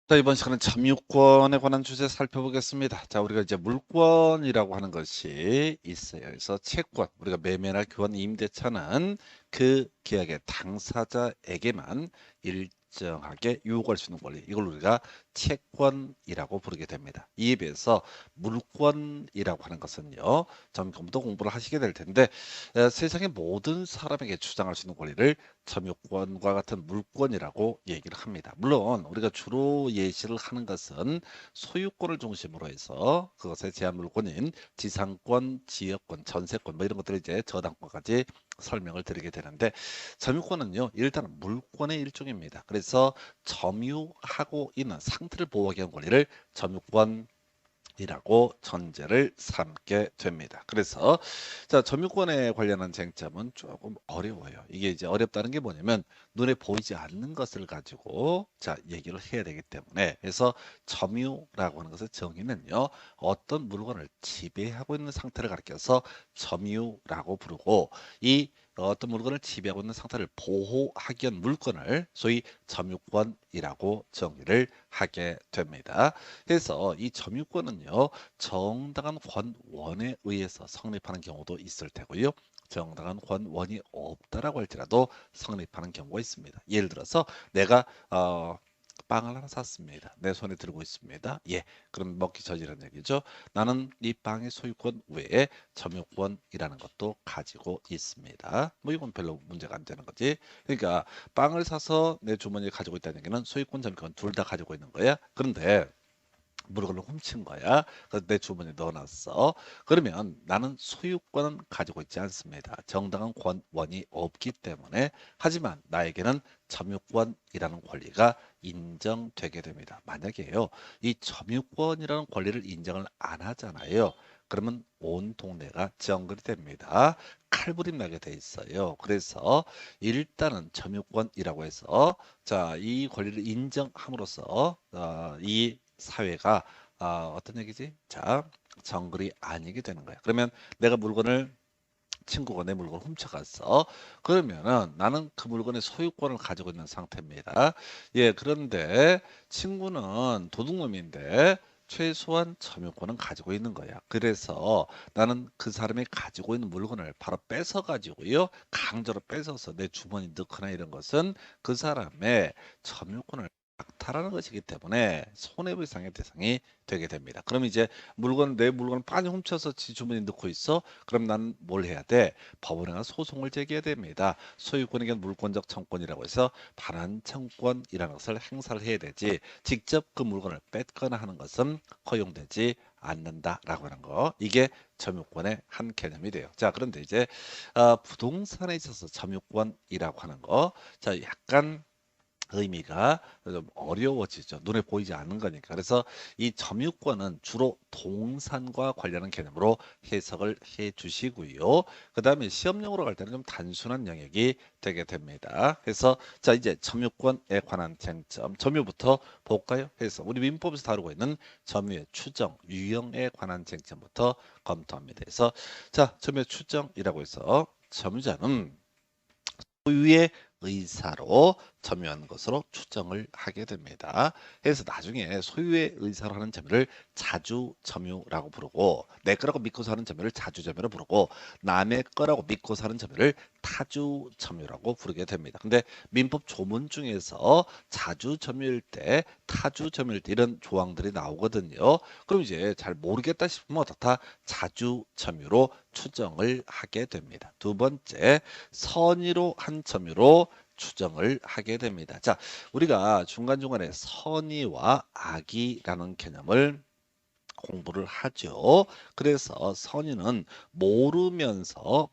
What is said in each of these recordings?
자, 이번 시간은 점유권에 관한 주제 살펴보겠습니다. 자, 우리가 이제 물권이라고 하는 것이 있어요. 그래서 채권, 우리가 매매나 교환, 임대차는 그 계약의 당사자에게만 일정하게 요구할 수 있는 권리. 이걸 우리가 채권이라고 부르게 됩니다. 이에 비해서 물권이라고 하는 것은요, 점검도 공부를 하시게 될 텐데, 세상의 모든 사람에게 주장할 수 있는 권리를 점유권과 같은 물권이라고 얘기를 합니다. 물론 우리가 주로 예시를 하는 것은 소유권을 중심으로 해서 그것의 제한 물권인 지상권, 지역권, 전세권 뭐 이런 것들을 이제 저당권까지 설명을 드리게 되는데, 점유권은요 일단 물권의 일종입니다. 그래서 점유하고 있는 상태를 보호하기 위한 권리를 점유권 이라고 전제를 삼게 됩니다. 그래서 자, 점유권에 관련한 쟁점은 조금 어려워요. 이게 이제 어렵다는 게 뭐냐면 눈에 보이지 않는 것을 가지고 자, 얘기를 해야 되기 때문에, 그래서 점유라고 하는 것의 정의는요, 어떤 물건을 지배하고 있는 상태를 가리켜서 점유라고 부르고, 이 어떤 물건을 지배하고 있는 상태를 보호하기 위한 물건을 소위 점유권이라고 정의를 하게 됩니다. 그래서 이 점유권은요, 정당한 권원에 의해서 성립하는 경우도 있을 테고요, 정당한 권원이 없다라고 할지라도 성립하는 경우가 있습니다. 예를 들어서 내가 빵을 하나 샀습니다. 내 손에 들고 있습니다. 예, 그럼 먹기 전이라는 얘기죠. 나는 이 빵의 소유권 외에 점유권이라는 것도 가지고 있습니다. 뭐 이건 별로 문제가 안 되는 거지. 그러니까 빵을 사서 내 주머니에 가지고 있다는 얘기는 소유권, 점유권 둘 다 가지고 있는 거야. 그런데 물건을 훔친 거야. 그래서 내 주머니에 넣어놨어. 그러면 나는 소유권은 가지고 있지 않습니다. 정당한 권원이 없기 때문에. 하지만 나에게는 점유권이라는 권리가 인정되게 됩니다. 만약에요, 이 점유권이라는 권리를 인정을 안 하잖아요. 그러면 온 동네가 정글이 됩니다. 칼부림 나게 돼 있어요. 그래서 일단은 점유권이라고 해서 자, 이 권리를 인정함으로써 이 사회가 어떤 얘기지? 자, 정글이 아니게 되는 거야. 그러면 내가 물건을 친구가 내 물건을 훔쳐갔어. 그러면은 나는 그 물건의 소유권을 가지고 있는 상태입니다. 예, 그런데 친구는 도둑놈인데 최소한 점유권은 가지고 있는 거야. 그래서 나는 그 사람이 가지고 있는 물건을 바로 뺏어 가지고요, 강제로 뺏어서 내 주머니 넣거나 이런 것은 그 사람의 점유권을 박탈하는 것이기 때문에 손해배상의 대상이 되게 됩니다. 그럼 이제 내 물건을 빤히 훔쳐서 지 주머니에 넣고 있어. 그럼 난 뭘 해야 돼? 법원에 가서 소송을 제기해야 됩니다. 소유권에겐 물권적 청권이라고 해서 반환 청권이라는 것을 행사를 해야 되지, 직접 그 물건을 뺏거나 하는 것은 허용되지 않는다라고 하는 거. 이게 점유권의 한 개념이 돼요. 자, 그런데 이제 부동산에 있어서 점유권이라고 하는 거, 자, 약간 의미가 좀 어려워지죠. 눈에 보이지 않는 거니까. 그래서 이 점유권은 주로 동산과 관련한 개념으로 해석을 해 주시고요. 그 다음에 시험용으로 갈 때는 좀 단순한 영역이 되게 됩니다. 그래서 자, 이제 점유권에 관한 쟁점, 점유부터 볼까요? 그래서 우리 민법에서 다루고 있는 점유의 추정, 유형에 관한 쟁점부터 검토합니다. 그래서 자, 점유의 추정이라고 해서 점유자는 소유의 의사로 점유하는 것으로 추정을 하게 됩니다. 그래서 나중에 소유의 의사로 하는 점유를 자주 점유라고 부르고, 내 거라고 믿고 사는 점유를 자주 점유로 부르고, 남의 거라고 믿고 사는 점유를 타주 점유라고 부르게 됩니다. 근데 민법 조문 중에서 자주 점유일 때, 타주 점유일 때 이런 조항들이 나오거든요. 그럼 이제 잘 모르겠다 싶으면 어떻다? 자주 점유로 추정을 하게 됩니다. 두 번째, 선의로 한 점유로 추정을 하게 됩니다. 자, 우리가 중간중간에 선의와 악의라는 개념을 공부를 하죠. 그래서 선의는 모르면서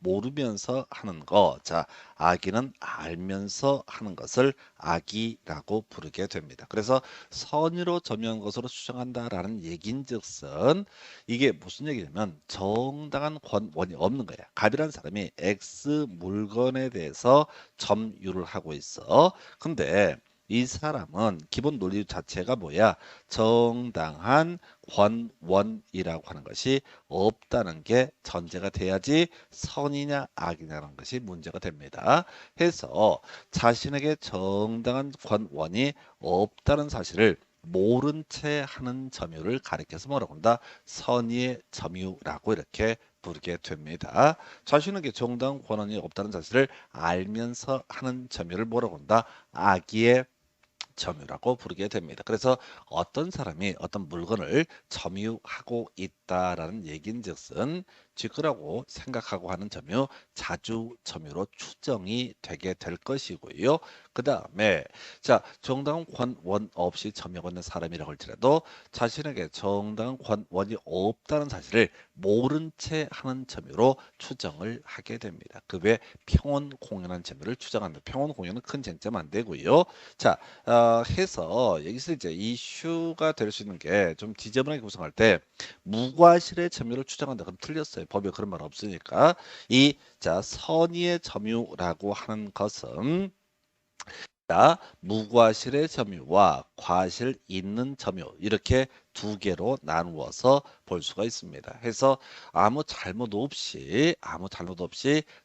하는 거. 자, 악의는 알면서 하는 것을 악의라고 부르게 됩니다. 그래서 선의로 점유한 것으로 추정한다라는 얘긴즉슨 이게 무슨 얘기냐면 정당한 권원이 없는 거야. 갑이라는 사람이 X 물건에 대해서 점유를 하고 있어. 근데 이 사람은 기본 논리 자체가 뭐야? 정당한 권원이라고 하는 것이 없다는 게 전제가 돼야지 선이냐 악이냐는 것이 문제가 됩니다. 해서 자신에게 정당한 권원이 없다는 사실을 모른 채 하는 점유를 가리켜서 뭐라고 한다? 선의의 점유라고 이렇게 부르게 됩니다. 자신에게 정당한 권한이 없다는 사실을 알면서 하는 점유를 뭐라고 한다? 악의의 점유라고 부르게 됩니다. 그래서 어떤 사람이 어떤 물건을 점유하고 있다라는 얘긴즉슨 지그라고 생각하고 하는 점유, 자주 점유로 추정이 되게 될 것이고요. 그 다음에 자 정당한 권원 없이 점유하고 있는 사람이라고 할지라도 자신에게 정당한 권원이 없다는 사실을 모른 채 하는 점유로 추정을 하게 됩니다. 그 외 평온 공연한 점유를 추정한다. 평온 공연은 큰 쟁점 안 되고요. 자, 해서 여기서 이제 이슈가 될 수 있는 게 좀 지저분하게 구성할 때 무과실의 점유를 추정한다. 그럼 틀렸어요. 법에 그런 말 없으니까. 자, 선의의 점유라고 하는 것은 자, 무과실의 점유와 과실 있는 점유 이렇게 두 개로 나누어서 볼 수가 있습니다. 해서 아무 잘못 없이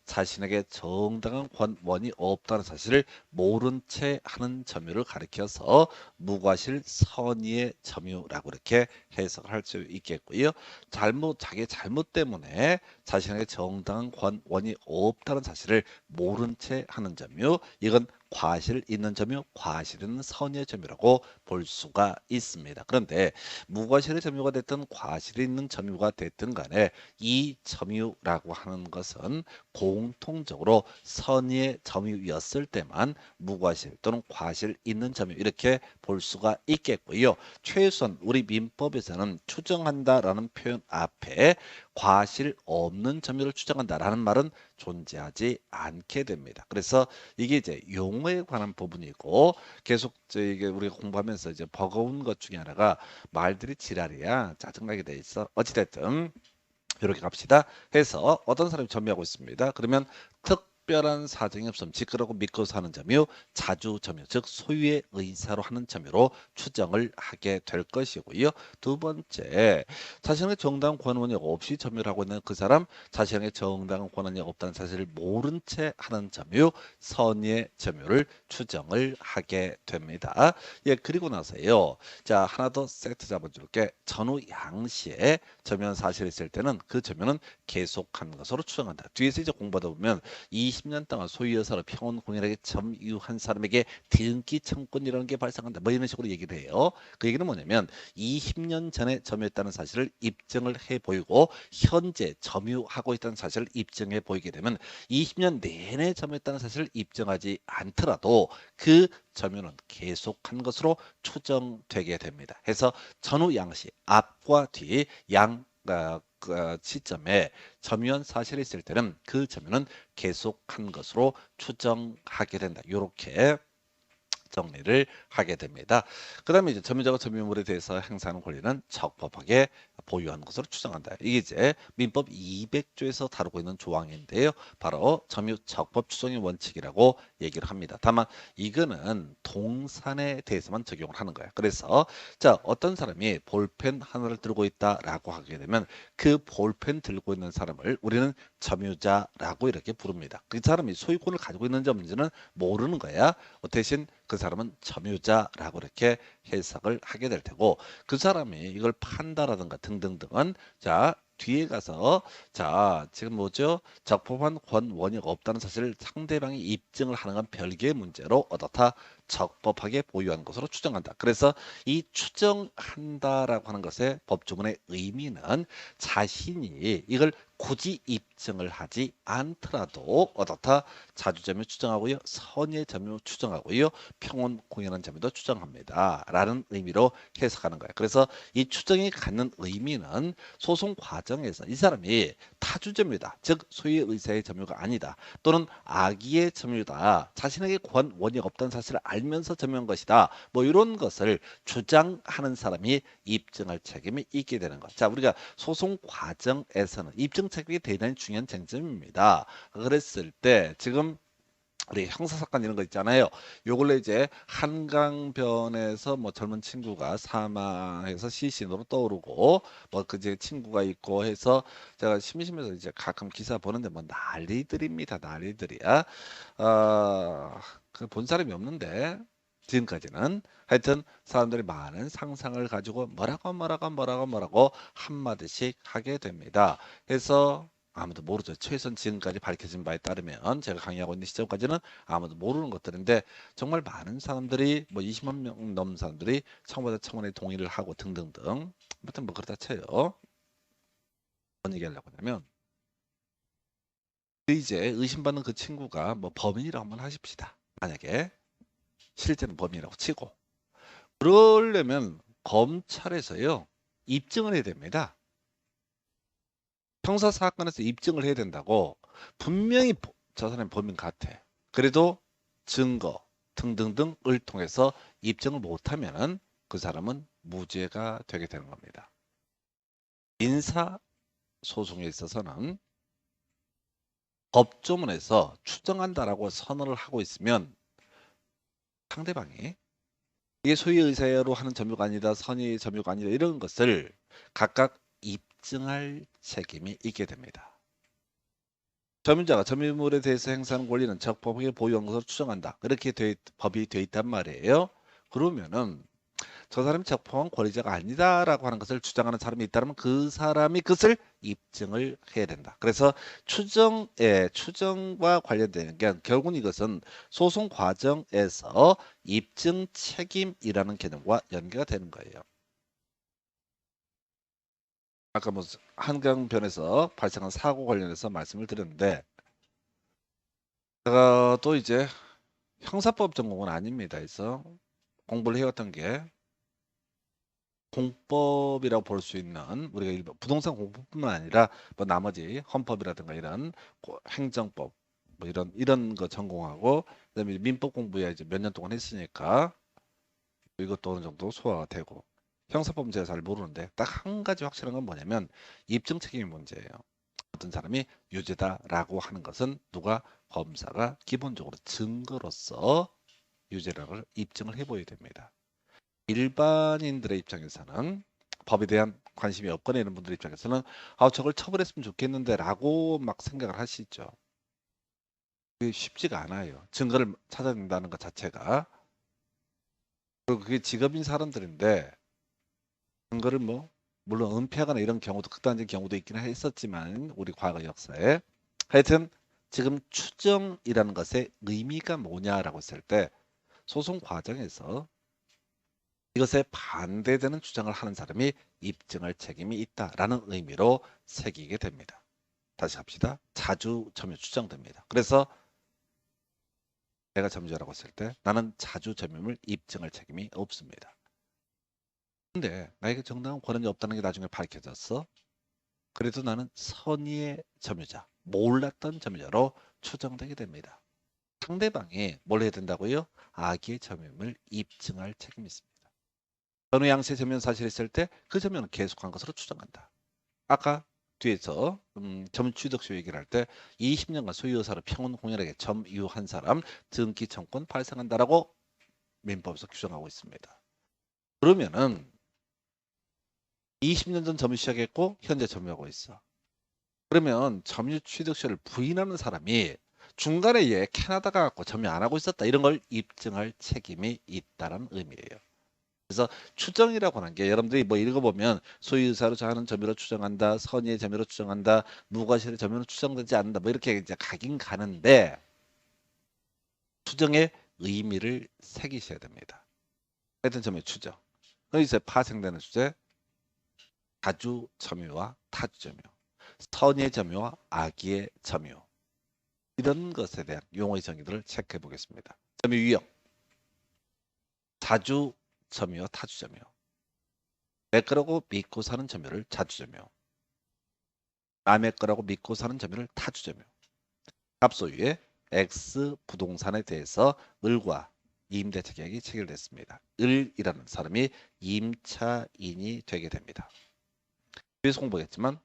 자신에게 정당한 권원이 없다는 사실을 모른 채 하는 점유를 가리켜서 무과실 선의의 점유라고 이렇게 해석을 할 수 있겠고요. 자기 잘못 때문에 자신에게 정당한 권원이 없다는 사실을 모른 채 하는 점유, 이건 과실 있는 점유, 과실 있는 선의의 점유라고 볼 수가 있습니다. 그런데 무과실의 점유가 됐든 과실이 있는 점유가 됐든 간에 이 점유라고 하는 것은 공통적으로 선의의 점유였을 때만 무과실 또는 과실 있는 점유 이렇게 볼 수가 있겠고요. 최소한 우리 민법에서는 추정한다라는 표현 앞에 과실 없는 점유를 추정한다라는 말은 존재하지 않게 됩니다. 그래서 이게 이제 용어에 관한 부분이고 계속 이게 우리가 공부하면서 이제 버거운 것 중에 하나가 말들이 지랄이야 짜증나게 돼 있어. 어찌됐든 이렇게 갑시다. 해서 어떤 사람이 점유하고 있습니다. 그러면 특별한 사정이 없음 지그라고 믿고서 하는 점유, 자주 점유, 즉 소유의 의사로 하는 점유로 추정을 하게 될 것이고요. 두 번째, 자신의 정당한 권한이 없이 점유를 하고 있는 그 사람, 자신의 정당한 권한이 없다는 사실을 모른 채 하는 점유, 선의의 점유를 추정을 하게 됩니다. 예, 그리고 나서요. 자, 하나 더 세트 잡아줄게. 전후 양시에 점유한 사실이 있을 때는 그 점유는 계속한 것으로 추정한다. 뒤에서 이제 공부하다 보면 20년 동안 소유 여사로 평온 공연하게 점유한 사람에게 등기 청구권이라는 게 발생한다. 뭐 이런 식으로 얘기를 해요. 그 얘기는 뭐냐면 20년 전에 점유했다는 사실을 입증을 해 보이고 현재 점유하고 있다는 사실을 입증해 보이게 되면 20년 내내 점유했다는 사실을 입증하지 않더라도 그 점유는 계속한 것으로 추정되게 됩니다. 해서 전후 양시 앞과 뒤 양 그 시점에 점유한 사실이 있을 때는 그 점유는 계속한 것으로 추정하게 된다. 이렇게 정리를 하게 됩니다. 그 다음에 이제 점유자가 점유물에 대해서 행사하는 권리는 적법하게 보유하는 것으로 추정한다. 이게 이제 민법 200조에서 다루고 있는 조항인데요. 바로 점유 적법 추정의 원칙이라고 얘기를 합니다. 다만 이거는 동산에 대해서만 적용을 하는 거야. 그래서 자 어떤 사람이 볼펜 하나를 들고 있다라고 하게 되면 그 볼펜 들고 있는 사람을 우리는 점유자라고 이렇게 부릅니다. 그 사람이 소유권을 가지고 있는지 없는지는 모르는 거야. 대신 그 사람은 점유자라고 이렇게 해석을 하게 될 테고 그 사람이 이걸 판다라든가 등등등은 자 뒤에 가서 자 지금 뭐죠? 적법한 권원이 없다는 사실을 상대방이 입증을 하는 건 별개의 문제로 어떻다 적법하게 보유한 것으로 추정한다. 그래서 이 추정한다라고 하는 것의 법조문의 의미는 자신이 이걸 굳이 입증을 하지 않더라도 어떻다 자주점유 추정하고요 선의 점유 추정하고요 평온 공연한 점유도 추정합니다 라는 의미로 해석하는 거예요. 그래서 이 추정이 갖는 의미는 소송 과정에서 이 사람이 타주점유다 즉 소유의 의사의 점유가 아니다 또는 악의의 점유다 자신에게 권원이 없다는 사실을 알면서 점유한 것이다 뭐 이런 것을 주장하는 사람이 입증할 책임이 있게 되는 것. 자 우리가 소송 과정에서는 입증 책임이 대단히 중요한 쟁점입니다. 그랬을 때 지금 우리 형사사건 이런 거 있잖아요. 요 근래 이제 한강변에서 뭐 젊은 친구가 사망해서 시신으로 떠오르고 뭐 그제 친구가 있고 해서 제가 심심해서 이제 가끔 기사 보는데 뭐 난리들입니다. 난리들이야. 그 본 사람이 없는데 지금까지는 하여튼 사람들이 많은 상상을 가지고 뭐라고 한마디씩 하게 됩니다. 그래서 아무도 모르죠. 최소한 지금까지 밝혀진 바에 따르면 제가 강의하고 있는 시점까지는 아무도 모르는 것들인데 정말 많은 사람들이 뭐 20만 명 넘는 사람들이 청와대 청원에 동의를 하고 등등등 아무튼 뭐 그렇다 쳐요. 뭔 얘기하려고 하냐면 이제 의심받는 그 친구가 뭐 범인이라고 한번 하십시다. 만약에 실제는 범인이라고 치고 그러려면 검찰에서요 입증을 해야 됩니다. 형사 사건에서 입증을 해야 된다고. 분명히 저 사람이 범인 같아. 그래도 증거 등등등을 통해서 입증을 못하면은 그 사람은 무죄가 되게 되는 겁니다. 민사 소송에 있어서는 법조문에서 추정한다라고 선언을 하고 있으면 상대방이 이게 소위 의사로 하는 점유가 아니다, 선의 점유가 아니다 이런 것을 각각 입증할 책임이 있게 됩니다. 점유자가 점유물에 대해서 행사하는 권리는 적법하게 보유한 것으로 추정한다. 그렇게 법이 돼 있단 말이에요. 그러면은 저 사람이 적법한 권리자가 아니다라고 하는 것을 주장하는 사람이 있다면 그 사람이 그것을 입증을 해야 된다. 그래서 추정과 관련되는 게 결국은 이것은 소송 과정에서 입증 책임이라는 개념과 연계가 되는 거예요. 아까 뭐 한강변에서 발생한 사고 관련해서 말씀을 드렸는데 제가 또 이제 형사법 전공은 아닙니다. 그래서 공부를 해왔던 게 공법이라고 볼 수 있는 우리가 일반 부동산 공법뿐만 아니라 뭐 나머지 헌법이라든가 이런 행정법 뭐 이런 거 전공하고 그다음에 민법 공부야 이제 몇 년 동안 했으니까 이것도 어느 정도 소화가 되고 형사법은 제가 잘 모르는데 딱 한 가지 확실한 건 뭐냐면 입증 책임이 문제예요. 어떤 사람이 유죄다라고 하는 것은 누가 검사가 기본적으로 증거로서 유죄라고 입증을 해보여야 됩니다. 일반인들의 입장에서는 법에 대한 관심이 없거나 이런 분들 입장에서는 저걸 처벌했으면 좋겠는데 라고 막 생각을 하시죠. 그게 쉽지가 않아요. 증거를 찾아낸다는 것 자체가. 그리고 그게 직업인 사람들인데 증거를 뭐 물론 은폐하거나 이런 경우도 극단적인 경우도 있긴 했었지만 우리 과거 역사에 하여튼 지금 추정이라는 것의 의미가 뭐냐라고 했을 때 소송 과정에서 이것에 반대되는 주장을 하는 사람이 입증할 책임이 있다라는 의미로 새기게 됩니다. 다시 합시다. 자주 점유 추정됩니다. 그래서 내가 점유자라고 했을 때 나는 자주 점유물 입증할 책임이 없습니다. 근데 나에게 정당한 권한이 없다는 게 나중에 밝혀졌어. 그래도 나는 선의의 점유자, 몰랐던 점유자로 추정되게 됩니다. 상대방이 뭘 해야 된다고요? 악의 점유물 입증할 책임이 있습니다. 전후 양세 점유 사실이 있을 때 그 점유는 계속한 것으로 추정한다. 아까 뒤에서 점취득세 얘기를 할 때 20년간 소유여사로 평온공연하게 점유한 사람 등기 청권 발생한다라고 민법에서 규정하고 있습니다. 그러면은 20년 전 점유 시작했고 현재 점유하고 있어. 그러면 점유 취득세를 부인하는 사람이 중간에 캐나다 가갖고 점유 안 하고 있었다 이런 걸 입증할 책임이 있다는 의미예요. 그래서 추정이라고 하는 게 여러분들이 뭐 읽어보면 소유의사로 하는 점유로 추정한다, 선의의 점유로 추정한다, 무과실의 점유로 추정되지 않는다, 뭐 이렇게 이제 가긴 가는데 추정의 의미를 새기셔야 됩니다. 하여튼 점유 추정. 여기서 파생되는 주제 자주 점유와 타주 점유, 선의의 점유와 악의의 점유 이런 것에 대한 용어의 정의들을 체크해 보겠습니다. 점유 유형 자주 점유와 타주 점유. 내 거라고 믿고 사는 점유를 자주 점유. 남의 거라고 믿고 사는 점유를 타주 점유. 갑소유의 X 부동산에 대해서 을과 임대차 계약이 체결됐습니다. 을이라는 사람이 임차인이 되게 됩니다. 뒤에서 공부했지만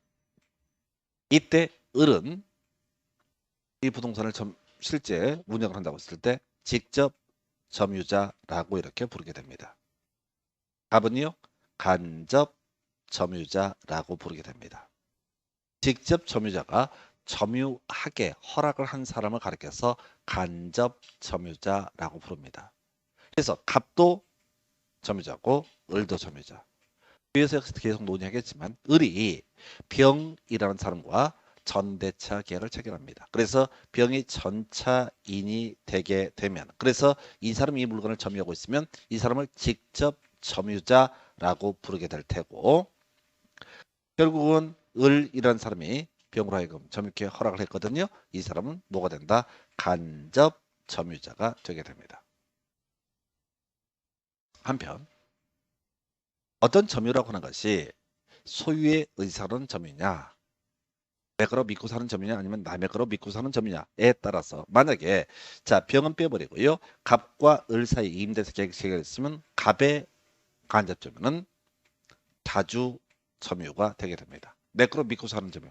이때 을은 이 부동산을 실제 운영을 한다고 했을 때 직접 점유자라고 이렇게 부르게 됩니다. 갑은요 간접 점유자라고 부르게 됩니다. 직접 점유자가 점유하게 허락을 한 사람을 가리켜서 간접 점유자라고 부릅니다. 그래서 갑도 점유자고 을도 점유자. 뒤에서 계속 논의하겠지만 을이 병이라는 사람과 전대차 계약을 체결합니다. 그래서 병이 전차인이 되게 되면, 그래서 이 사람이 이 물건을 점유하고 있으면 이 사람을 직접 점유자라고 부르게 될 테고, 결국은 을이라는 사람이 병으로 하여금 점유権허락을 했거든요. 이 사람은 뭐가 된다? 간접 점유자가 되게 됩니다. 한편 어떤 점유라고 하는 것이 소유의 의사로는 점유냐, 내 거로 믿고 사는 점유냐, 아니면 남의 거로 믿고 사는 점유냐에 따라서, 만약에 자 병은 빼버리고요, 갑과 을 사이 임대차 계약이 체결했으면 갑의 간접 점유는 자주 점유가 되게 됩니다. 내 거로 믿고 사는 점유.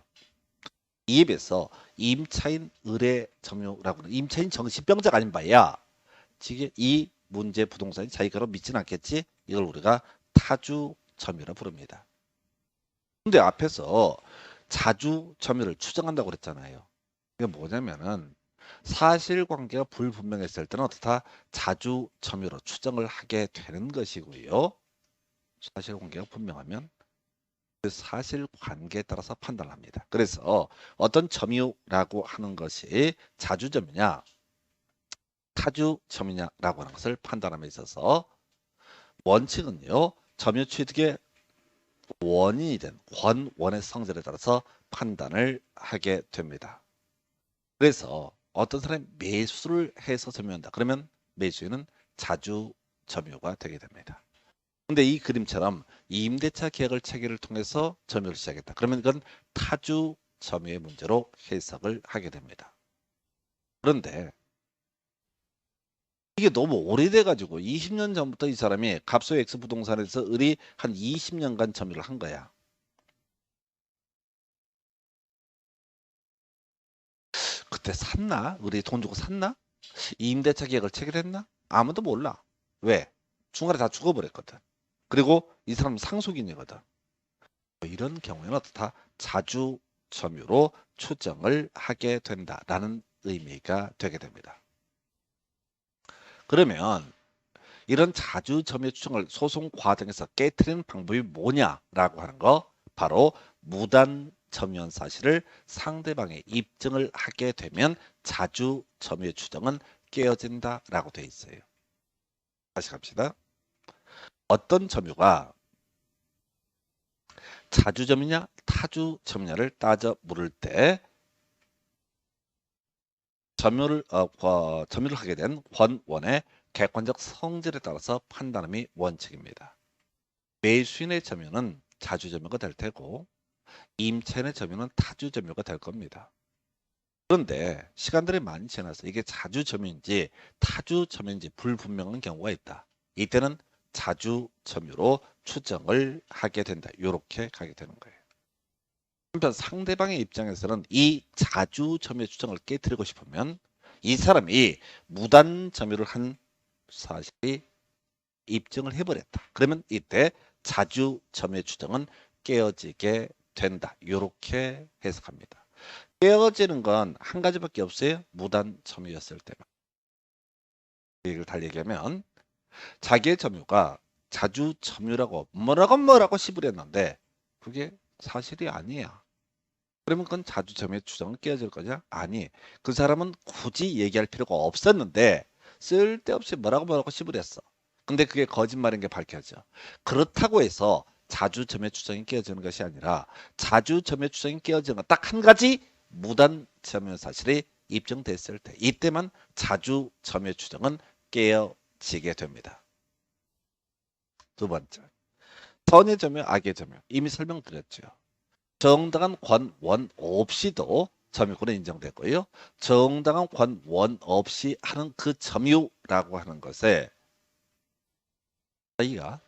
이에 비해서 임차인 을의 점유라고 하는, 임차인 정신병자가 아닌 바야 지금 이 문제 부동산이 자기 거로 믿지는 않겠지. 이걸 우리가 타주 점유라 부릅니다. 근데 앞에서 자주 점유를 추정한다고 그랬잖아요. 이게 뭐냐면은 사실관계가 불분명했을 때는 어떻다? 자주 점유로 추정을 하게 되는 것이고요. 사실관계가 분명하면 그 사실관계에 따라서 판단합니다. 그래서 어떤 점유라고 하는 것이 자주 점유냐, 타주 점유냐라고 하는 것을 판단함에 있어서 원칙은요, 점유 취득의 원인이 된 권원의 성질에 따라서 판단을 하게 됩니다. 그래서 어떤 사람이 매수를 해서 점유한다. 그러면 매수인은 자주 점유가 되게 됩니다. 근데 이 그림처럼 임대차 계약을 체결을 통해서 점유를 시작했다. 그러면 이건 타주 점유의 문제로 해석을 하게 됩니다. 그런데 이게 너무 오래돼 가지고 20년 전부터 이 사람이 갑소 X 부동산에서 을이 한 20년간 점유를 한 거야. 그때 샀나? 을이 돈 주고 샀나? 임대차 계약을 체결했나? 아무도 몰라. 왜? 중간에 다 죽어버렸거든. 그리고 이 사람은 상속인이거든. 이런 경우에는 어떻다? 자주 점유로 추정을 하게 된다라는 의미가 되게 됩니다. 그러면 이런 자주 점유 추정을 소송 과정에서 깨트리는 방법이 뭐냐라고 하는 거, 바로 무단 점유한 사실을 상대방의 입증을 하게 되면 자주 점유의 추정은 깨어진다라고 되어 있어요. 다시 갑시다. 어떤 점유가 자주 점유냐 타주 점유냐를 따져 물을 때 점유를 하게 된 권원의 객관적 성질에 따라서 판단함이 원칙입니다. 매수인의 점유는 자주 점유가 될 테고 임차인의 점유는 타주 점유가 될 겁니다. 그런데 시간들이 많이 지나서 이게 자주 점유인지 타주 점유인지 불분명한 경우가 있다. 이때는 자주 점유로 추정을 하게 된다. 이렇게 가게 되는 거예요. 한편 상대방의 입장에서는 이 자주 점유 추정을 깨뜨리고 싶으면 이 사람이 무단 점유를 한 사실이 입증을 해버렸다. 그러면 이때 자주 점유 추정은 깨어지게 된다. 이렇게 해석합니다. 깨어지는 건 한 가지밖에 없어요. 무단 점유였을 때만. 얘기를 달리 얘기하면 자기의 점유가 자주 점유라고 뭐라고 씹으렸는데 그게 사실이 아니야. 그러면 그건 자주 점유의 추정은 깨어질 거냐? 아니. 그 사람은 굳이 얘기할 필요가 없었는데 쓸데없이 뭐라고 씹으렸어. 근데 그게 거짓말인 게 밝혀져. 그렇다고 해서 자주 점유 추정이 깨어지는 것이 아니라 자주 점유 추정이 깨어지는 건 딱 한 가지, 무단 점유 사실이 입증됐을 때, 이때만 자주 점유 추정은 깨어지게 됩니다. 두 번째, 선의 점유, 악의 점유. 이미 설명드렸죠. 정당한 권원 없이도 점유권은 인정되고요. 정당한 권원 없이 하는 그 점유라고 하는 것에 자기가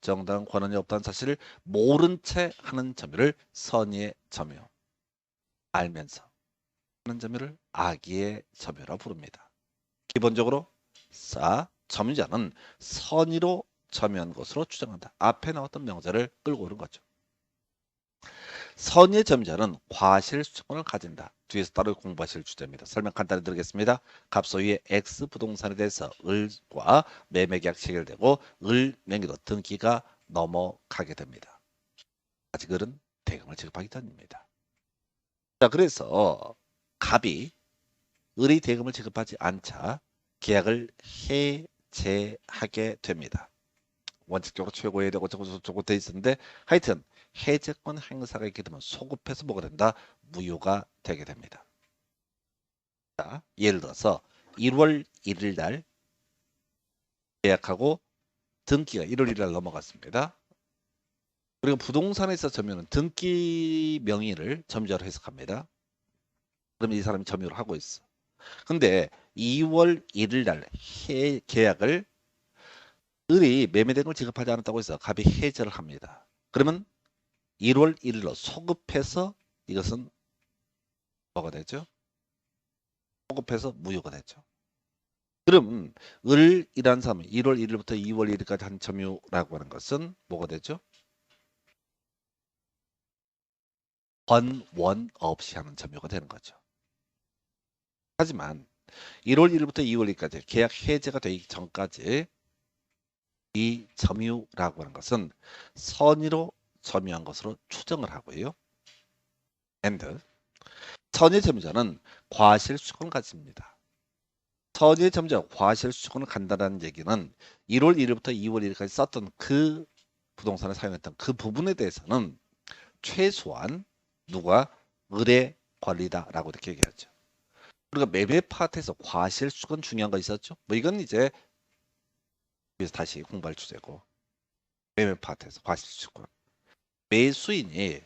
정당한 권한이 없다는 사실을 모른 채 하는 점유를 선의의 점유, 알면서 하는 점유를 악의의 점유라 부릅니다. 기본적으로 점유자는 선의로 점유한 것으로 추정한다. 앞에 나왔던 명제를 끌고 오는 거죠. 선의의 점유자는 과실수권을 가진다. 뒤에서 따로 공부하실 주제입니다. 설명 간단히 드리겠습니다. 갑소위의 X 부동산에 대해서 을과 매매계약 체결되고 을 명의로 등기가 넘어가게 됩니다. 아직 을은 대금을 지급하기 전입니다. 자, 그래서 갑이 을이 대금을 지급하지 않자 계약을 해제하게 됩니다. 원칙적으로 최고해야 되고 저거 돼 있었는데 하여튼 해제권 행사가 있게 되면 소급해서 뭐가 된다? 무효가 되게 됩니다. 자, 예를 들어서 1월 1일 날 계약하고 등기가 1월 1일 날 넘어갔습니다. 그리고 부동산에서 점유는 등기 명의를 점유자로 해석합니다. 그러면 이 사람이 점유를 하고 있어. 근데 2월 1일 날 계약을 을이 매매대금을 지급하지 않았다고 해서 갑이 해제를 합니다. 그러면 1월 1일로 소급해서 이것은 뭐가 되죠? 소급해서 무효가 되죠. 그럼 을이라는 사람은 1월 1일부터 2월 1일까지 한 점유라고 하는 것은 뭐가 되죠? 권원 없이 하는 점유가 되는 거죠. 하지만 1월 1일부터 2월 1일까지 계약 해제가 되기 전까지 이 점유라고 하는 것은 선의로 점유한 것으로 추정을 하고요. and 선의 점유자는 과실수권을 가집니다. 선의 점유자가 과실수권을 간다는 얘기는 1월 1일부터 2월 1일까지 썼던 그 부동산을 사용했던 그 부분에 대해서는 최소한 누가 을의 권리다라고 이렇게 얘기하죠. 우리가 매매 파트에서 과실수권 중요한 거 있었죠. 뭐 이건 이제 그래서 다시 공부할 주제고 매매 파트에서 과실수권 매수인이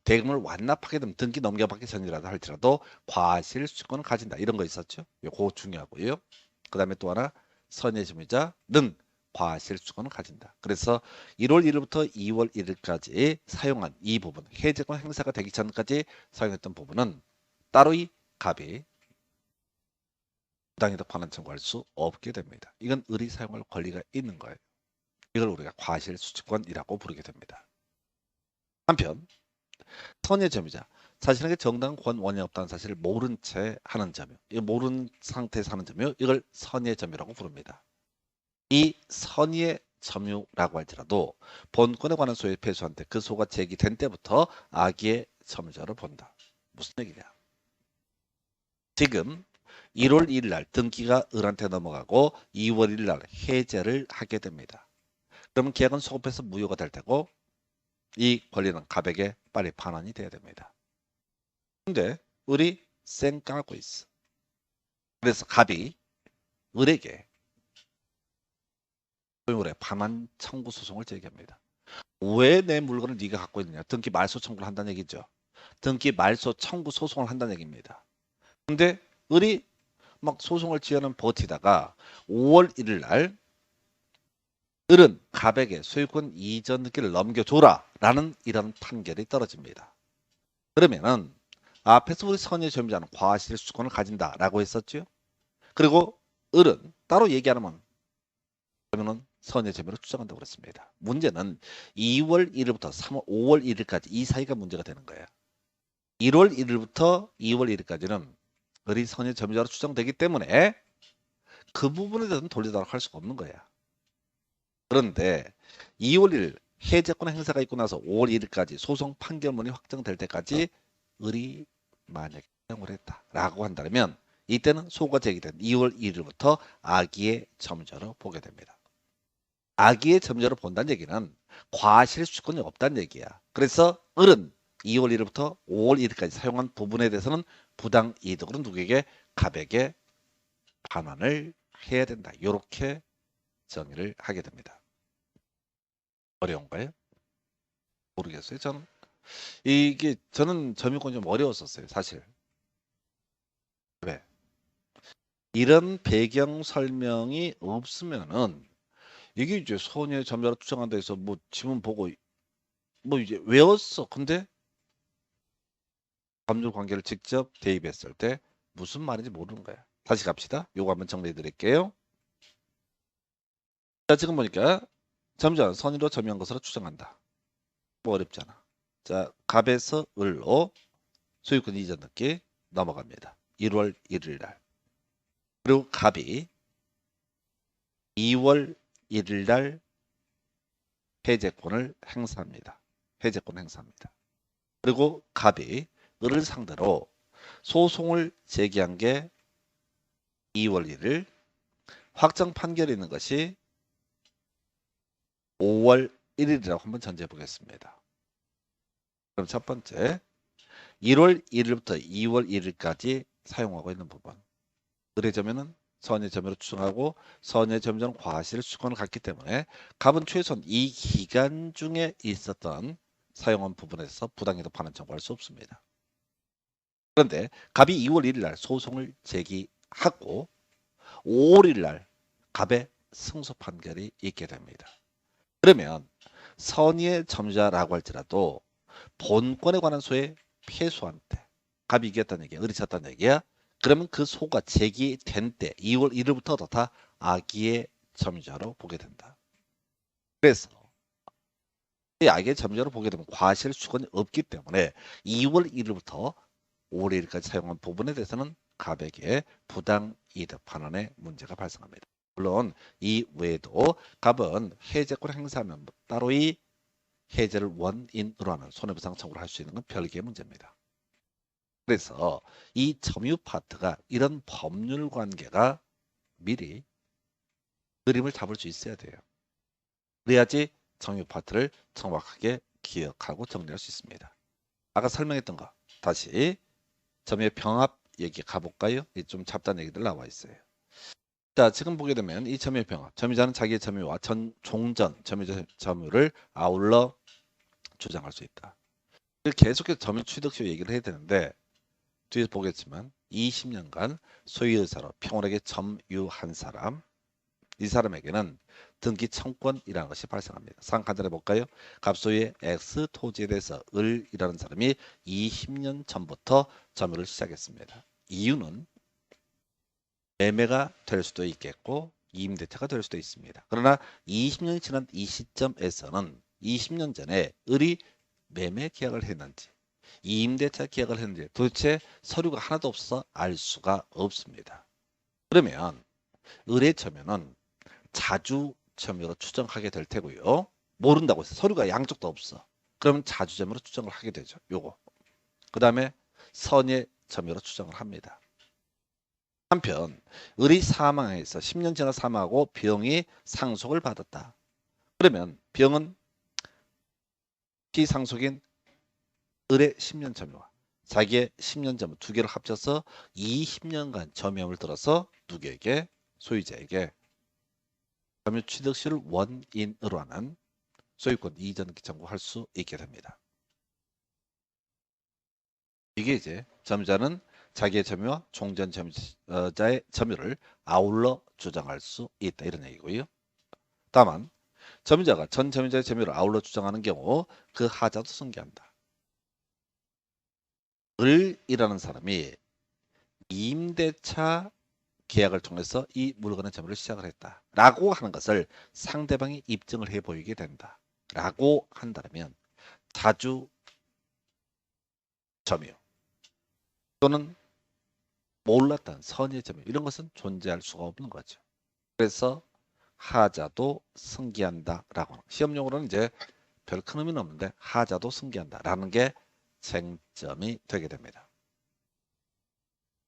대금을 완납하게 되면 등기 넘겨받기 전이라도 할지라도 과실수권을 가진다 이런 거 있었죠. 그거 중요하고요. 그 다음에 또 하나 선의 점유자는 과실수권을 가진다. 그래서 1월 1일부터 2월 1일까지 사용한 이 부분 해제권 행사가 되기 전까지 사용했던 부분은 따로 이 갑이 부당이득 반환 청구할 수 없게 됩니다. 이건 을이 사용할 권리가 있는 거예요. 이걸 우리가 과실수취권이라고 부르게 됩니다. 한편 선의 점유자 자신에게 정당한 권원이 없다는 사실을 모른 채 하는 점유, 이 모르는 상태에서 하는 점유, 이걸 선의 점유라고 부릅니다. 이 선의 점유라고 할지라도 본권에 관한 소유의 패소한테 그 소가 제기된 때부터 악의 점유자를 본다. 무슨 얘기냐? 지금 1월 1일 날 등기가 을한테 넘어가고 2월 1일 날 해제를 하게 됩니다. 그러면 계약은 소급해서 무효가 될 테고 이 권리는 갑에게 빨리 반환이 돼야 됩니다. 근데 을이 쌩까고 있어. 그래서 갑이 을에게 소유물의 반환 청구 소송을 제기합니다. 왜 내 물건을 네가 갖고 있느냐? 등기 말소 청구를 한다는 얘기죠. 등기 말소 청구 소송을 한다는 얘기입니다. 근데 을이 막 소송을 지어는 버티다가 5월 1일 날 을은 갑에게 소유권 이전 등기를 넘겨줘라 라는 이런 판결이 떨어집니다. 그러면은 앞에서 우리 선의 점유자는 과실수권을 가진다 라고 했었죠. 그리고 을은 따로 얘기 안 하면 그러면은 선의 점유로 추정한다고 그랬습니다. 문제는 2월 1일부터 5월 1일까지 이 사이가 문제가 되는 거예요. 1월 1일부터 2월 1일까지는 을이 선의 점유자로 추정되기 때문에 그 부분에 대해서는 돌려달라고 할 수가 없는 거야. 그런데 2월 1일 해제권 행사가 있고 나서 5월 1일까지 소송 판결문이 확정될 때까지 을이 만약에 사용을 했다라고 한다면 이때는 소가 제기된 2월 1일부터 악의의 점유자로 보게 됩니다. 악의의 점유자로 본다는 얘기는 과실수권이 없다는 얘기야. 그래서 을은 2월 1일부터 5월 1일까지 사용한 부분에 대해서는 부당이득으로 누구에게? 갑에게 반환을 해야 된다. 이렇게 정의를 하게 됩니다. 어려운가요? 모르겠어요. 저는 점유권이 좀 어려웠었어요. 사실. 왜? 이런 배경 설명이 없으면은 이게 이제 소녀의 점유자로 추정한다 해서 뭐 지문 보고 뭐 이제 외웠어. 근데 법률 관계를 직접 대입했을 때 무슨 말인지 모르는 거야. 다시 갑시다. 요거 한번 정리해 드릴게요. 자, 지금 보니까 점유자는 선의로 점유한 것으로 추정한다. 뭐 어렵잖아. 자, 갑에서 을로 소유권 이전 등기 넘어갑니다. 1월 1일 날. 그리고 갑이 2월 1일 날 해제권을 행사합니다. 해제권 행사합니다. 그리고 갑이 을을 상대로 소송을 제기한 게 2월 1일, 확정 판결이 있는 것이 5월 1일이라고 한번 전제해 보겠습니다. 그럼 첫 번째, 1월 1일부터 2월 1일까지 사용하고 있는 부분. 을의 점유는 선의 점유로 추정하고 선의 점유자는 과실 수권을 갖기 때문에 갑은 최소한 이 기간 중에 있었던 사용한 부분에서 부당이득 반환 청구할 수 없습니다. 그런데 갑이 2월 1일 날 소송을 제기하고 5월 1일 날 갑의 승소 판결이 있게 됩니다. 그러면 선의의 점유자라고 할지라도 본권에 관한 소의 패소한테 갑이 이겼다는 얘기야, 을이 졌다는 얘기야. 그러면 그 소가 제기된 때 2월 1일부터 다 악의의 점유자로 보게 된다. 그래서 이 악의의 점유자로 보게 되면 과실 수권이 없기 때문에 2월 1일부터 5월 1일까지 사용한 부분에 대해서는 갑에게 부당이득 반환의 문제가 발생합니다. 물론 이 외에도 갑은 해제권 행사하면 따로 이 해제를 원인으로 하는 손해배상 청구를 할 수 있는 건 별개의 문제입니다. 그래서 이 점유 파트가 이런 법률 관계가 미리 그림을 잡을 수 있어야 돼요. 그래야지 점유 파트를 정확하게 기억하고 정리할 수 있습니다. 아까 설명했던 거 다시 점유의 병합 얘기 가볼까요? 좀 잡다한 얘기들 나와 있어요. 자, 지금 보게 되면 이 점유의 병합, 점유자는 자기의 점유와 종전 점유자 점유를 아울러 주장할 수 있다. 계속해서 점유 취득시 얘기를 해야 되는데 뒤에서 보겠지만 20년간 소유의사로 평온하게 점유한 사람, 이 사람에게는 등기 청권이라는 것이 발생합니다. 상간단해 볼까요? 갑소유의 X 토지에 대해서 을이라는 사람이 20년 전부터 점유를 시작했습니다. 이유는 매매가 될 수도 있겠고 임대차가 될 수도 있습니다. 그러나 20년이 지난 이 시점에서는 20년 전에 을이 매매 계약을 했는지 임대차 계약을 했는지 도대체 서류가 하나도 없어서 알 수가 없습니다. 그러면 을의 점유는 자주 점유로 추정하게 될 테고요. 모른다고 해서 서류가 양쪽도 없어. 그러면 자주 점유로 추정을 하게 되죠. 요거. 그 다음에 선의 점유로 추정을 합니다. 한편 을이 사망해서 10년 지나 사망하고 병이 상속을 받았다. 그러면 병은 피상속인 을의 10년 점유와 자기의 10년 점유 두 개를 합쳐서 20년간 점유함을 들어서 누구에게? 소유자에게 점유 취득시를 원인으로 하는 소유권 이전 청구할 수 있게 됩니다. 이게 이제 점유자는 자기의 점유와 종전 점유자의 점유를 아울러 주장할 수 있다 이런 얘기고요. 다만 점유자가 전 점유자의 점유를 아울러 주장하는 경우 그 하자도 승계한다. 을이라는 사람이 임대차 계약을 통해서 이 물건의 점유를 시작을 했다 라고 하는 것을 상대방이 입증을 해 보이게 된다 라고 한다면 자주 점유 또는 몰랐던 선의 점유 이런 것은 존재할 수가 없는 거죠. 그래서 하자도 승계한다 라고 시험용어로는 이제 별 큰 의미는 없는데 하자도 승계한다 라는 게 쟁점이 되게 됩니다.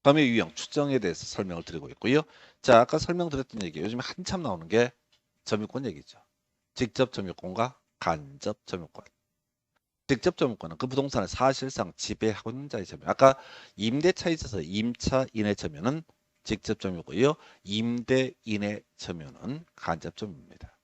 점유 유형 추정에 대해서 설명을 드리고 있고요. 자, 아까 설명드렸던 얘기 요즘에 한참 나오는 게 점유권 얘기죠. 직접 점유권과 간접 점유권. 직접 점유권은 그 부동산을 사실상 지배하고 있는 자의 점유. 아까 임대차에 있어서 임차인의 점유는 직접 점유고요. 임대인의 점유는 간접 점유입니다.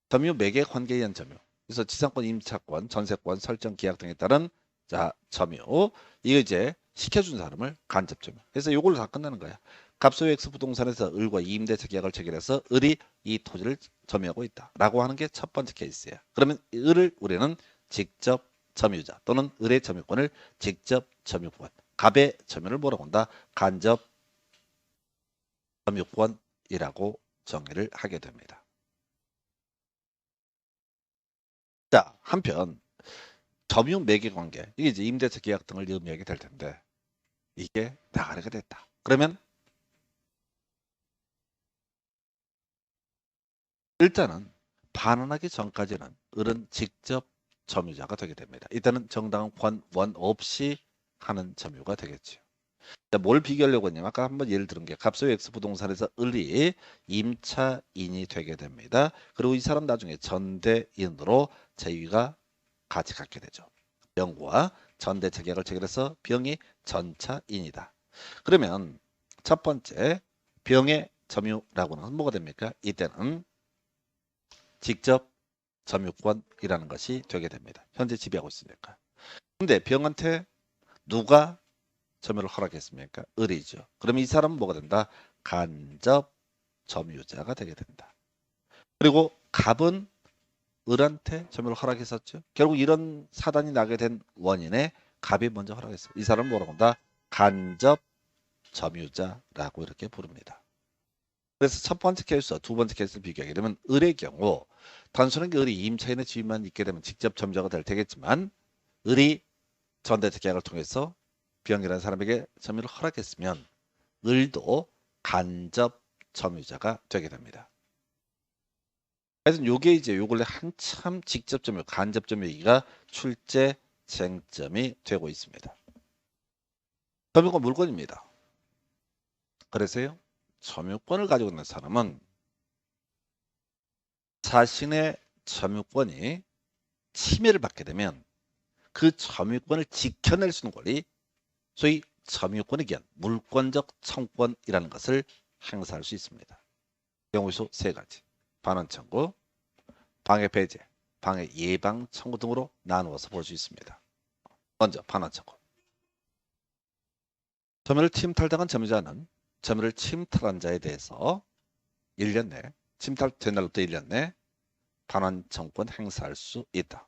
점유 매개 관계에 의한 점유. 그래서 지상권, 임차권, 전세권, 설정 계약 등에 따른 자 점유. 이거 이제 시켜준 사람을 간접 점유. 그래서 이걸로 다 끝나는 거야. 갑소유 X 부동산에서 을과 임대차 계약을 체결해서 을이 이 토지를 점유하고 있다라고 하는 게 첫 번째 케이스야. 그러면 을을 우리는 직접 점유자 또는 을의 점유권을 직접 점유권, 갑의 점유를 뭐라고 한다? 간접 점유권이라고 정의를 하게 됩니다. 자, 한편 점유 매개 관계, 이게 이제 임대차 계약 등을 의미하게 될 텐데 이게 나가리가 됐다. 그러면 일단은 반환하기 전까지는 을은 직접 점유자가 되게 됩니다. 이때는 정당한 원 없이 하는 점유가 되겠죠. 자, 뭘 비교하려고 했냐면 아까 한번 예를 들은 게 갑소유 X 부동산에서 을이 임차인이 되게 됩니다. 그리고 이 사람 나중에 전대인으로 제위가 같이 갖게 되죠. 병과 전대차 계약을 체결해서 병이 전차인이다. 그러면 첫 번째 병의 점유라고는 뭐가 됩니까? 이때는 직접 점유권이라는 것이 되게 됩니다. 현재 지배하고 있으니까. 근데 병한테 누가 점유를 허락했습니까? 을이죠. 그럼 이 사람은 뭐가 된다? 간접 점유자가 되게 된다. 그리고 갑은 을한테 점유를 허락했었죠. 결국 이런 사단이 나게 된 원인에 갑이 먼저 허락했어요. 이 사람은 뭐라고 한다? 간접 점유자라고 이렇게 부릅니다. 그래서 첫 번째 케이스와 두 번째 케이스를 비교하게 되면 을의 경우 단순하게 을이 임차인의 지위만 있게 되면 직접 점유자가 될 테겠지만 을이 전대차 계약을 통해서 병이라는 사람에게 점유를 허락했으면 을도 간접 점유자가 되게 됩니다. 그래서 요게 이제 요 근래 한참 직접 점유, 간접 점유 얘기가 출제 쟁점이 되고 있습니다. 점유권 물건입니다. 그래서요, 점유권을 가지고 있는 사람은 자신의 점유권이 침해를 받게 되면 그 점유권을 지켜낼 수 있는 권리, 소위 점유권의 기한, 물권적 청권이라는 것을 행사할 수 있습니다. 경우수 세 가지, 반환 청구, 방해 배제, 방해 예방 청구 등으로 나누어서 볼 수 있습니다. 먼저 반환 청구. 점유를 침탈당한 점유자는 점유를 침탈한 자에 대해서 1년 내, 침탈된 날부터 1년 내 반환 청구권 행사할 수 있다.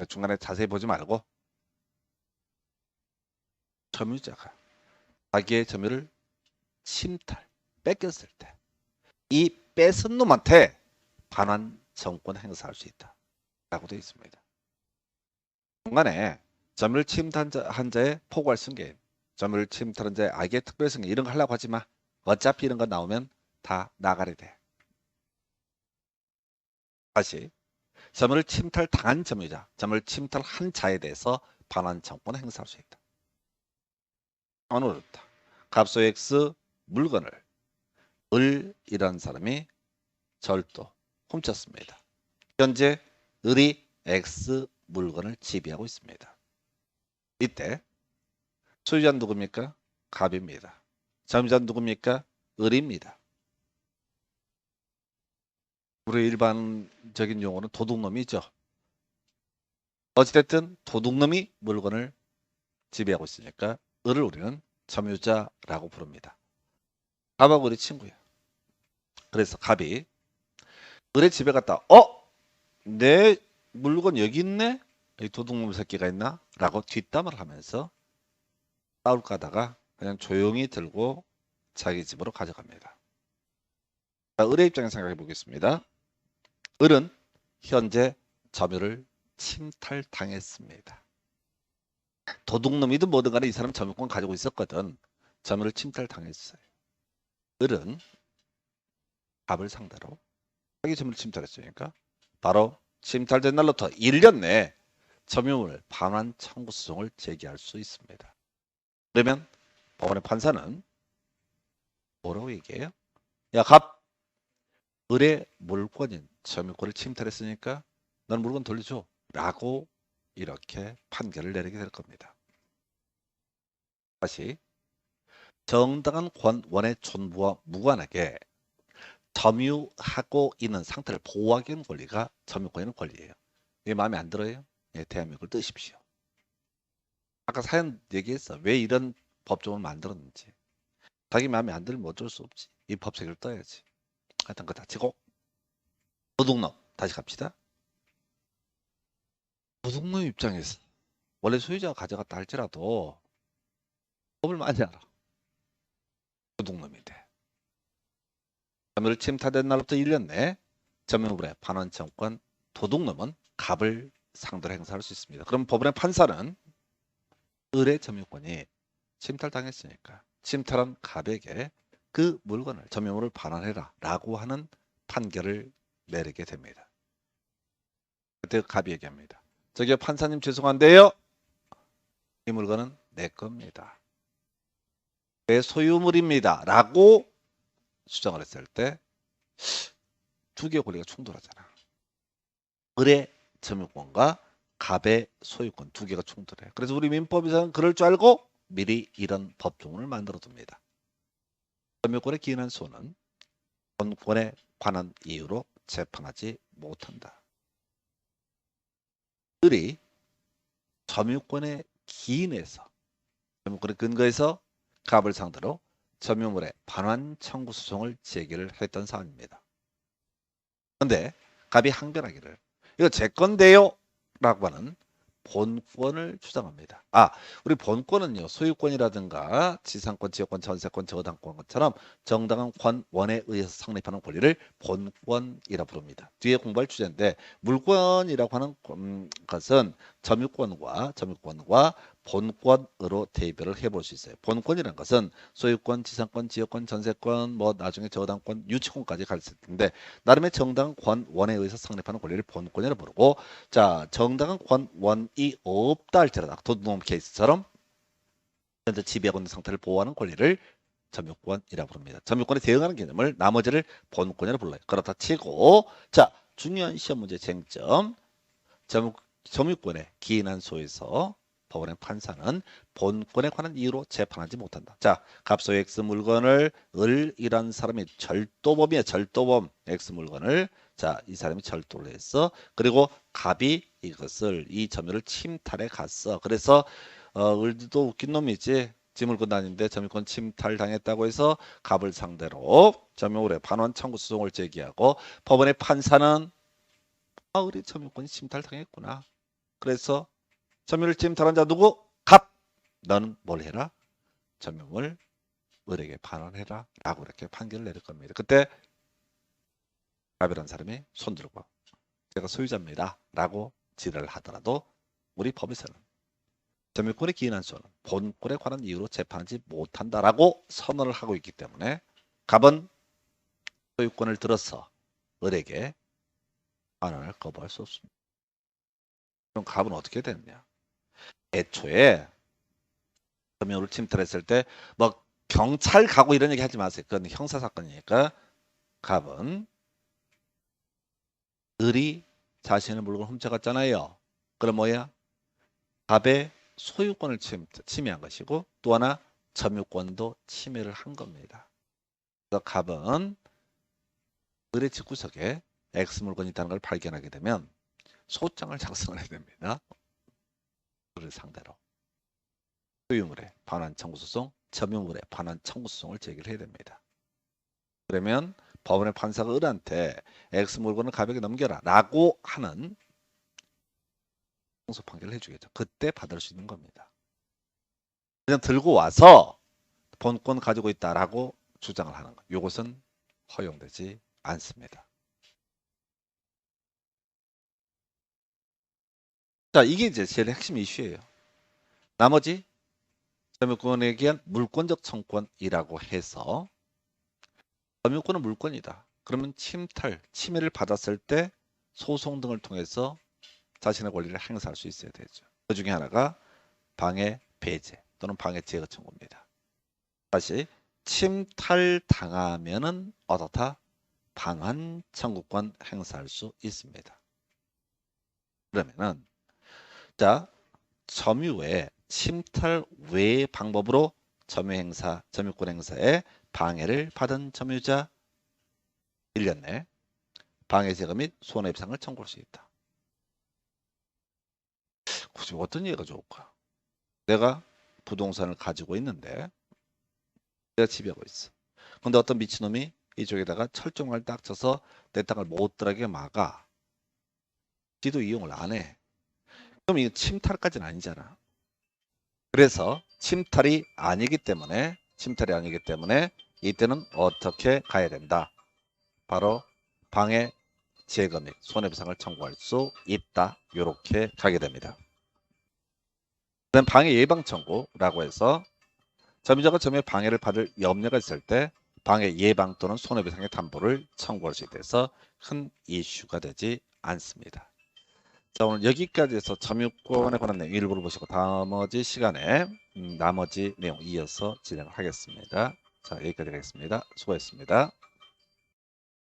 중간에 자세히 보지 말고 점유자가 자기의 점유를 침탈, 뺏겼을 때 이 뺏은 놈한테 반환 청구권 행사할 수 있다 라고 되어 있습니다. 중간에 점유를 침탈한 자의 포괄 승계, 점유를 침탈한 자의 악의 특별 승계 이런 거 하려고 하지 마. 어차피 이런 거 나오면 다 나가래 돼. 다시 점유를 침탈당한 점유자, 점유를 침탈한 자에 대해서 반환 청구권 행사할 수 있다. 어렵다. 갑소 X 물건을 을이라는 사람이 절도, 훔쳤습니다. 현재 을이 X 물건을 지배하고 있습니다. 이때 소유자는 누굽니까? 갑입니다. 점유자는 누굽니까? 을입니다. 우리 일반적인 용어는 도둑놈이죠. 어찌됐든 도둑놈이 물건을 지배하고 있으니까 을을 우리는 점유자라고 부릅니다. 갑하고 을이 친구야. 그래서 갑이 을의 집에 갔다 내 물건 여기 있네? 이 도둑놈 새끼가 있나? 라고 뒷담을 하면서 싸울 까다가 그냥 조용히 들고 자기 집으로 가져갑니다. 자, 을의 입장에서 생각해 보겠습니다. 을은 현재 점유를 침탈당했습니다. 도둑놈이든 뭐든 간에 이 사람 점유권 가지고 있었거든. 점유를 침탈당했어요. 을은 갑을 상대로 자기 점유를 침탈했으니까 바로 침탈된 날로부터 1년 내에 점유물 반환 청구 소송을 제기할 수 있습니다. 그러면 법원의 판사는 뭐라고 얘기해요? 야, 갑, 을의 물권인 점유권을 침탈했으니까 넌 물건 돌려줘 라고 이렇게 판결을 내리게 될 겁니다. 다시 정당한 원의 존부와 무관하게 점유하고 있는 상태를 보호하기 위한 권리가 점유권의 권리예요. 이게 마음에 안 들어요? 예, 대한민국을 뜨십시오. 아까 사연 얘기했어. 왜 이런 법조문을 만들었는지. 자기 마음에 안 들면 어쩔 수 없지. 이 법칙을 떠야지. 하여튼 그거 다치고 도둑놈 다시 갑시다. 도둑놈 입장에서 원래 소유자가 가져갔다 할지라도 법을 많이 알아. 도둑놈인데. 점유를 침탈된 날부터 1년 내에 점유물의 반환 청구권 도둑놈은 갑을 상대로 행사할 수 있습니다. 그럼 법원의 판사는 을의 점유권이 침탈당했으니까 침탈한 갑에게 그 물건을 점유물을 반환해라 라고 하는 판결을 내리게 됩니다. 그때 갑이 얘기합니다. 저기요 판사님 죄송한데요. 이 물건은 내 겁니다. 내 소유물입니다. 라고 주장을 했을 때 두 개의 권리가 충돌하잖아. 을의 점유권과 갑의 소유권 두 개가 충돌해. 그래서 우리 민법에서는 그럴 줄 알고 미리 이런 법조문을 만들어 둡니다. 점유권에 기인한 소는 본권에 관한 이유로 재판하지 못한다. 을이 점유권에 기인해서 점유권의 근거에서 갑을 상대로 점유물의 반환 청구 소송을 제기를 했던 사안입니다. 그런데 갑이 항변하기를 이거 제 건데요 라고 하는 본권을 주장합니다. 우리 본권은요 소유권이라든가 지상권, 지역권, 전세권, 저당권처럼 정당한 권원에 의해서 성립하는 권리를 본권이라 부릅니다. 뒤에 공부할 주제인데 물권이라고 하는 것은 점유권과 본권으로 대별을 해볼 수 있어요. 본권이라는 것은 소유권, 지상권, 지역권, 전세권, 뭐 나중에 저당권, 유치권까지 갈 수 있는데 나름의 정당한 권원에 의해서 성립하는 권리를 본권이라 부르고 자 정당한 권원이 없다 할지라도 도둑놈 케이스처럼 현재 지배하고 있는 상태를 보호하는 권리를 점유권이라 부릅니다. 점유권에 대응하는 개념을 나머지를 본권이라 불러요. 그렇다 치고 자 중요한 시험 문제 쟁점 점유권에 기인한 소에서 법원의 판사는 본권에 관한 이유로 재판하지 못한다. 자, 갑소 X 물건을 을이란 사람이 절도범이야. 절도범 X 물건을 자, 이 사람이 절도를 했어. 그리고 갑이 이 점유를 침탈해 갔어. 그래서 을도 웃긴 놈이지. 지 물건 아닌데 점유권 침탈 당했다고 해서 갑을 상대로 점유물의 반환 청구 소송을 제기하고 법원의 판사는 을이 점유권이 침탈 당했구나. 그래서 점유를 침탈한 자 누구? 갑! 너는 뭘 해라? 점유물 을에게 반환해라 라고 이렇게 판결을 내릴 겁니다. 그때 갑이라는 사람이 손들고 제가 소유자입니다 라고 지랄을 하더라도 우리 법에서는 점유권에 기인한 소는 본권에 관한 이유로 재판하지 못한다라고 선언을 하고 있기 때문에 갑은 소유권을 들어서 을에게 반환을 거부할 수 없습니다. 그럼 갑은 어떻게 됐냐? 애초에 점유물을 침탈했을 때 뭐 경찰 가고 이런 얘기 하지 마세요. 그건 형사사건이니까 갑은 을이 자신의 물건을 훔쳐갔잖아요. 그럼 뭐야? 갑의 소유권을 침해한 것이고 또 하나 점유권도 침해를 한 겁니다. 그래서 갑은 을의 집구석에 X 물건이 있다는 걸 발견하게 되면 소장을 작성해야 됩니다. 을을 상대로 소유물의 반환 청구 소송, 점유물의 반환 청구 소송을 제기를 해야 됩니다. 그러면 법원의 판사가 을한테 X 물건을 갑에게 넘겨라 라고 하는 승소 판결을 해주겠죠. 그때 받을 수 있는 겁니다. 그냥 들고 와서 본권 가지고 있다라고 주장을 하는 것. 이것은 허용되지 않습니다. 자, 이게 이제 제일 핵심 이슈예요. 나머지 점유권에 기한 물권적 청구권이라고 해서 점유권은 물권이다. 그러면 침해를 받았을 때 소송 등을 통해서 자신의 권리를 행사할 수 있어야 되죠. 그 중에 하나가 방해 배제 또는 방해 제거 청구입니다. 다시 침탈당하면은 어떻다? 반환 청구권 행사할 수 있습니다. 그러면은 자 점유의 침탈 외의 방법으로 점유권 행사에 방해를 받은 점유자 1년 내 방해제거 및 손해배상을 청구할 수 있다. 굳이 어떤 예가 좋을까? 내가 부동산을 가지고 있는데 내가 지배하고 있어. 근데 어떤 미친놈이 이쪽에다가 철종을 딱 쳐서 내 땅을 못 들어가게 막아. 지도 이용을 안 해. 그럼 이거 침탈까지는 아니잖아. 그래서 침탈이 아니기 때문에 이때는 어떻게 가야 된다? 바로 방해 제거 및 손해배상을 청구할 수 있다. 이렇게 가게 됩니다. 그다음 방해 예방 청구라고 해서 점유자가 점유의 방해를 받을 염려가 있을 때 방해 예방 또는 손해배상의 담보를 청구할 수 있어서 큰 이슈가 되지 않습니다. 자, 오늘 여기까지 해서 점유권에 관한 내용 일부를 보시고 나머지 시간에 나머지 내용 이어서 진행을 하겠습니다. 자, 여기까지 하겠습니다. 수고했습니다.